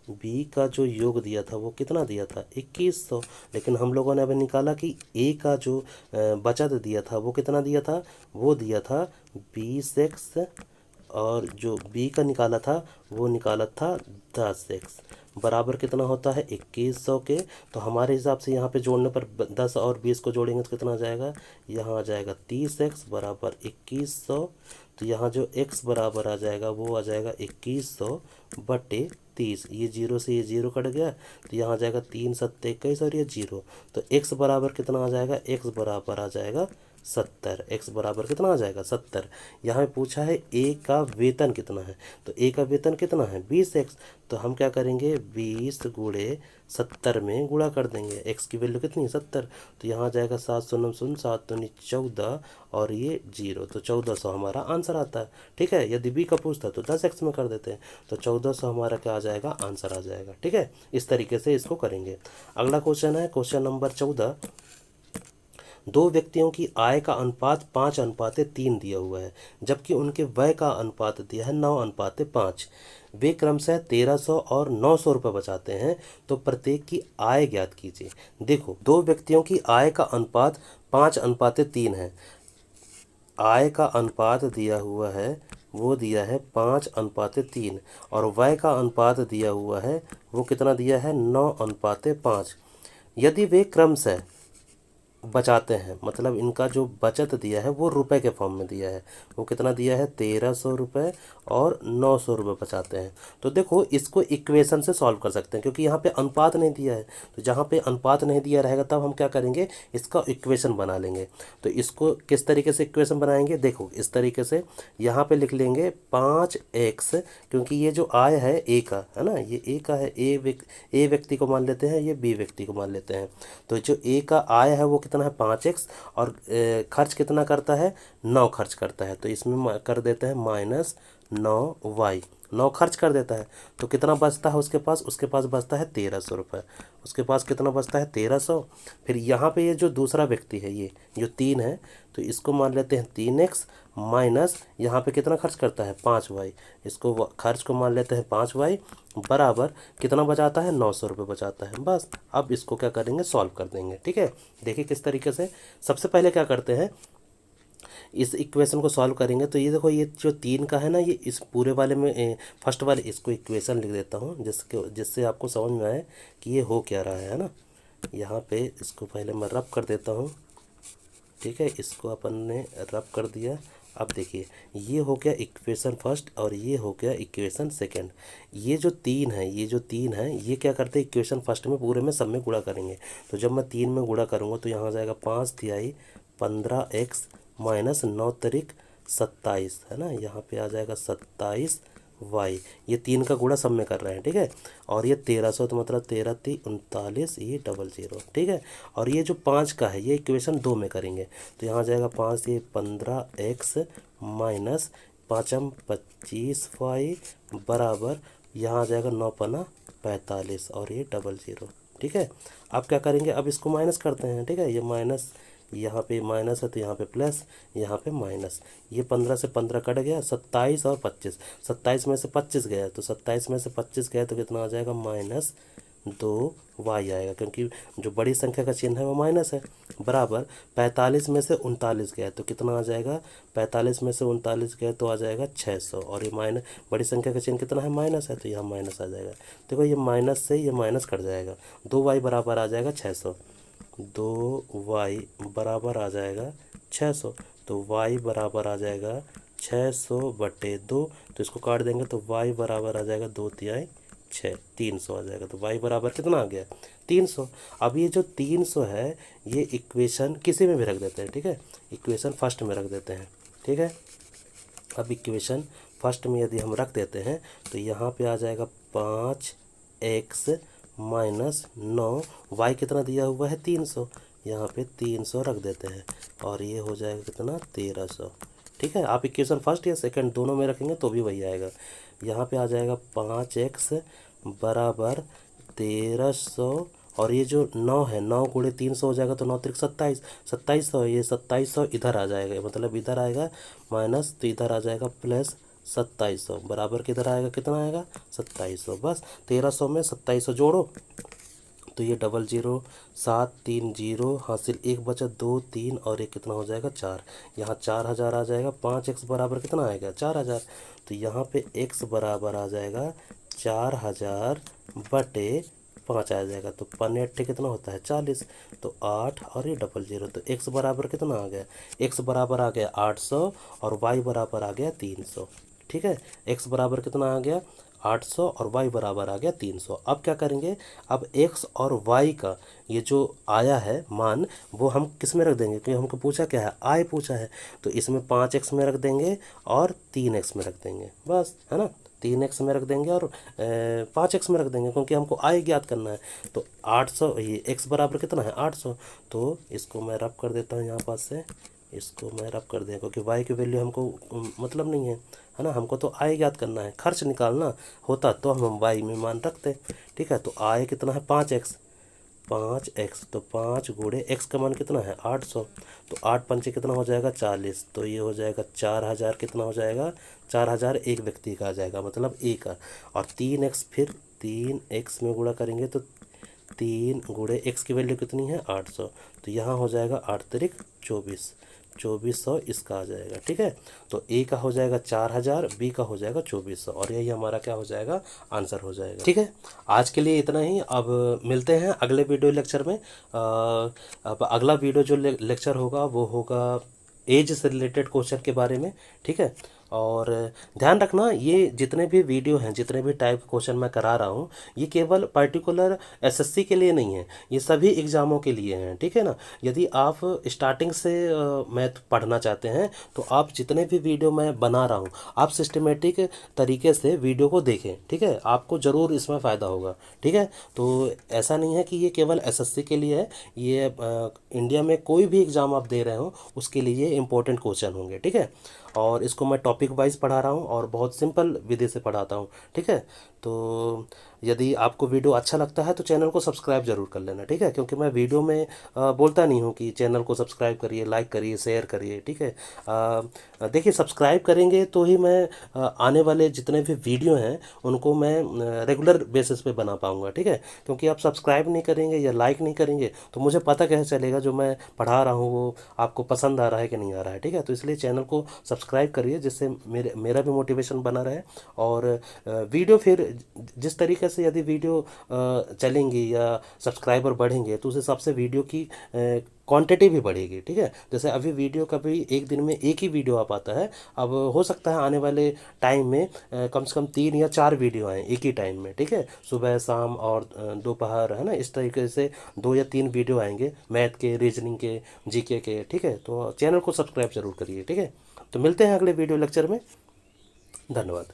बी का जो योग दिया था वो कितना दिया था, 2100, लेकिन हम लोगों ने अभी निकाला कि ए का जो बचत दिया था वो कितना दिया था, वो दिया था 20x, और जो बी का निकाला था वो निकाला था 10x, बराबर कितना होता है 2100 के। तो हमारे हिसाब से यहाँ पे जोड़ने पर 10 और 20 को जोड़ेंगे तो कितना आ जाएगा, यहाँ आ जाएगा 30x बराबर 2100, तो यहाँ जो x बराबर आ जाएगा वो आ जाएगा 2100 बटे 30, ये जीरो से ये जीरो कट गया, तो यहाँ आ जाएगा 3 सत्ते 21 और ये जीरो, तो x बराबर कितना आ जाएगा, x बराबर आ जाएगा 70, x बराबर कितना आ जाएगा 70। यहाँ पूछा है a का वेतन कितना है, तो a का वेतन कितना है 20x, तो हम क्या करेंगे 20 गुणे 70 में गुणा कर देंगे, x की वैल्यू कितनी 70, तो यहाँ आ जाएगा 7 शून्य 7 दूनी 14 और ये जीरो, तो 1400 हमारा आंसर आता है। ठीक है, यदि b का पूछता तो 10x में कर देते हैं, तो 1400 हमारा क्या आ जाएगा, आंसर आ जाएगा। ठीक है, इस तरीके से इसको करेंगे। अगला क्वेश्चन है क्वेश्चन नंबर 14। दो व्यक्तियों की आय का अनुपात 5:3 दिया हुआ है, जबकि उनके व्यय का अनुपात दिया है 9:5। वे क्रमशः 1300 और 900 रुपये बचाते हैं, तो प्रत्येक की आय ज्ञात कीजिए। देखो, दो व्यक्तियों की आय का अनुपात 5:3 है। आय का अनुपात दिया हुआ है, वो दिया है 5:3, और व्यय का अनुपात दिया हुआ है, वो कितना दिया है 9:5। यदि वे क्रमशः बचाते हैं, मतलब इनका जो बचत दिया है वो रुपए के फॉर्म में दिया है, वो कितना दिया है 1300 रुपये और 900 रुपये बचाते हैं। तो देखो, इसको इक्वेशन से सॉल्व कर सकते हैं, क्योंकि यहाँ पे अनुपात नहीं दिया है। तो जहाँ पे अनुपात नहीं दिया रहेगा तब हम क्या करेंगे, इसका इक्वेशन बना लेंगे। तो इसको किस तरीके से इक्वेशन बनाएंगे, देखो इस तरीके से यहाँ पे लिख लेंगे 5x, क्योंकि ये जो आय है ए का है ना, ये ए का है, ए व्यक्ति को मान लेते हैं, ये बी व्यक्ति को मान लेते हैं। तो जो ए का आय है वो कितना है 5x, और खर्च कितना करता है 9 खर्च करता है। तो इसमें कर देते हैं -9y, 9 खर्च कर देता है। तो कितना बचता है उसके पास बचता है 1300 रुपये। उसके पास कितना बचता है 1300। फिर यहाँ पे ये जो दूसरा व्यक्ति है, ये जो 3 है, तो इसको मान लेते हैं 3x माइनस यहाँ पे कितना खर्च करता है 5y, इसको खर्च को मान लेते हैं 5y, बराबर कितना बचाता है 900 रुपये बचाता है। बस अब इसको क्या करेंगे, सॉल्व कर देंगे। ठीक है, देखिए किस तरीके से। सबसे पहले क्या करते हैं, इस इक्वेशन को सॉल्व करेंगे। तो ये देखो, ये जो 3 का है ना, ये इस पूरे वाले में फर्स्ट वाले, इसको इक्वेशन लिख देता हूँ जिससे आपको समझ में आए कि ये हो क्या रहा है ना। यहाँ पे इसको पहले मैं रब कर देता हूँ। ठीक है, इसको अपन ने रब कर दिया। अब देखिए, ये हो गया इक्वेशन फर्स्ट और ये हो गया इक्वेशन सेकंड। ये जो 3 है, ये क्या करते हैं, इक्वेशन फर्स्ट में पूरे में सब में गुणा करेंगे। तो जब मैं 3 में गुणा करूँगा तो यहाँ आ जाएगा 5×3 15x माइनस 9×3 27 है ना, यहाँ पे आ जाएगा 27y। ये 3 का गुणा सब में कर रहे हैं। ठीक है, और ये 1300, तो मतलब 13×3 = 39, ये 00। ठीक है, और ये जो 5 का है, ये इक्वेशन 2 में करेंगे। तो यहाँ आ जाएगा 5 ये 15x माइनस 5×25y बराबर, यहाँ आ जाएगा 9×5 = 45 और ये 00। ठीक है, अब क्या करेंगे, अब इसको माइनस करते हैं। ठीक है, ये माइनस, यहाँ पे माइनस है तो यहाँ पे प्लस, यहाँ पे माइनस। ये 15 से 15 कट गया, 27 और 25, 27 में से 25 गया, तो 27 में से 25 गया तो कितना आ जाएगा -2y आएगा, क्योंकि जो बड़ी संख्या का चिन्ह है वो माइनस है। बराबर 45 में से 39 गया तो कितना आ जाएगा, 45 में से 39 गया तो आ जाएगा 600, और ये माइनस, बड़ी संख्या का चिन्ह कितना है माइनस है, तो यहाँ माइनस आ जाएगा। देखो, ये माइनस से ये माइनस कट जाएगा, 2y बराबर आ जाएगा 600, 2y बराबर आ जाएगा 600। तो y बराबर आ जाएगा 600/2, तो इसको काट देंगे तो y बराबर आ जाएगा 2×3 6, 300 आ जाएगा। तो y बराबर कितना आ गया 300। अब ये जो 300 है, ये इक्वेशन किसी में भी रख देते हैं। ठीक है, इक्वेशन फर्स्ट में रख देते हैं। ठीक है, अब इक्वेशन फर्स्ट में यदि हम रख देते हैं तो यहाँ पे आ जाएगा 5x माइनस 9, y कितना दिया हुआ है 300, यहाँ पे 300 रख देते हैं, और ये हो जाएगा कितना 1300। ठीक है, आप इक्वेशन फर्स्ट या सेकंड दोनों में रखेंगे तो भी वही आएगा। यहाँ पे आ जाएगा 5x बराबर 1300, और ये जो 9 है, 9×300 हो जाएगा, तो 9×3 = 27, 2700, ये 2700 इधर आ जाएगा, मतलब इधर आएगा माइनस, तो इधर आ जाएगा प्लस 2700, बराबर किधर आएगा, कितना आएगा 2700। बस 1300 में 2700 जोड़ो तो ये 00, 7 3 0 हासिल, 1 बचा, 2 3 और एक कितना हो जाएगा 4, यहाँ 4000 आ जाएगा। 5x बराबर कितना आएगा 4000, तो यहाँ पे x बराबर आ जाएगा 4000/5 आ जाएगा। तो 5×8 कितना होता है 40, तो 8 और ये 00, तो x बराबर कितना आ गया, x बराबर आ गया 800 और y बराबर आ गया 300। ठीक है, x बराबर कितना आ गया 800 और y बराबर आ गया 300। अब क्या करेंगे, अब x और y का ये जो आया है मान, वो हम किस में रख देंगे, क्योंकि हमको पूछा क्या है, आय पूछा है, तो इसमें 5x में रख देंगे और 3x में रख देंगे, बस है ना। 3x में रख देंगे और 5x में रख देंगे, क्योंकि हमको आय ज्ञात करना है। तो 800, ये x बराबर कितना है 800, तो इसको मैं रब कर देता हूँ यहाँ पास से, इसको मैं रब कर दें, क्योंकि y की वैल्यू हमको मतलब नहीं है ना, हमको तो आय ज्ञात करना है, खर्च निकालना होता तो हम y में मान रखते। ठीक है, तो आय कितना है 5x, 5x, तो 5 गुणे x का मान कितना है 800, तो 8 पंचे कितना हो जाएगा 40, तो ये हो जाएगा 4000, कितना हो जाएगा 4000 एक व्यक्ति का आ जाएगा, मतलब ए का। और 3x, फिर 3x में गुणा करेंगे तो 3 गुणे x की वैल्यू कितनी है 800, तो यहाँ हो जाएगा 8 तिरिक 24, 2400 इसका आ जाएगा। ठीक है, तो ए का हो जाएगा 4000, बी का हो जाएगा 2400, और यही हमारा क्या हो जाएगा आंसर हो जाएगा। ठीक है, आज के लिए इतना ही। अब मिलते हैं अगले वीडियो लेक्चर में। अब अगला वीडियो जो लेक्चर होगा वो होगा एज से रिलेटेड क्वेश्चन के बारे में। ठीक है, और ध्यान रखना ये जितने भी वीडियो हैं, जितने भी टाइप क्वेश्चन मैं करा रहा हूँ, ये केवल पर्टिकुलर एसएससी के लिए नहीं है, ये सभी एग्ज़ामों के लिए हैं। ठीक है ना, यदि आप स्टार्टिंग से मैथ पढ़ना चाहते हैं तो आप जितने भी वीडियो मैं बना रहा हूँ, आप सिस्टमेटिक तरीके से वीडियो को देखें। ठीक है, आपको ज़रूर इसमें फ़ायदा होगा। ठीक है, तो ऐसा नहीं है कि ये केवल एसएससी के लिए है, ये इंडिया में कोई भी एग्ज़ाम आप दे रहे हो उसके लिए इंपॉर्टेंट क्वेश्चन होंगे। ठीक है, और इसको मैं टॉपिक वाइज पढ़ा रहा हूँ और बहुत सिंपल विधि से पढ़ाता हूँ। ठीक है, तो यदि आपको वीडियो अच्छा लगता है तो चैनल को सब्सक्राइब जरूर कर लेना। ठीक है, क्योंकि मैं वीडियो में बोलता नहीं हूँ कि चैनल को सब्सक्राइब करिए, लाइक करिए, शेयर करिए। ठीक है, देखिए सब्सक्राइब करेंगे तो ही मैं आने वाले जितने भी वीडियो हैं उनको मैं रेगुलर बेसिस पे बना पाऊँगा। ठीक है, क्योंकि आप सब्सक्राइब नहीं करेंगे या लाइक नहीं करेंगे तो मुझे पता कैसे चलेगा जो मैं पढ़ा रहा हूँ वो आपको पसंद आ रहा है कि नहीं आ रहा है। ठीक है, तो इसलिए चैनल को सब्सक्राइब करिए जिससे मेरा भी मोटिवेशन बना रहे। और वीडियो फिर जिस तरीके से यदि वीडियो चलेंगी या सब्सक्राइबर बढ़ेंगे तो उस हिसाब से वीडियो की क्वांटिटी भी बढ़ेगी। ठीक है, जैसे अभी वीडियो कभी एक दिन में एक ही वीडियो आ पाता है, अब हो सकता है आने वाले टाइम में कम से कम 3 या 4 वीडियो आएँ एक ही टाइम में। ठीक है, सुबह शाम और दोपहर, है ना, इस तरीके से 2 या 3 वीडियो आएंगे मैथ के, रीजनिंग के, जीके के। ठीक है, तो चैनल को सब्सक्राइब जरूर करिए। ठीक है, तो मिलते हैं अगले वीडियो लेक्चर में। धन्यवाद।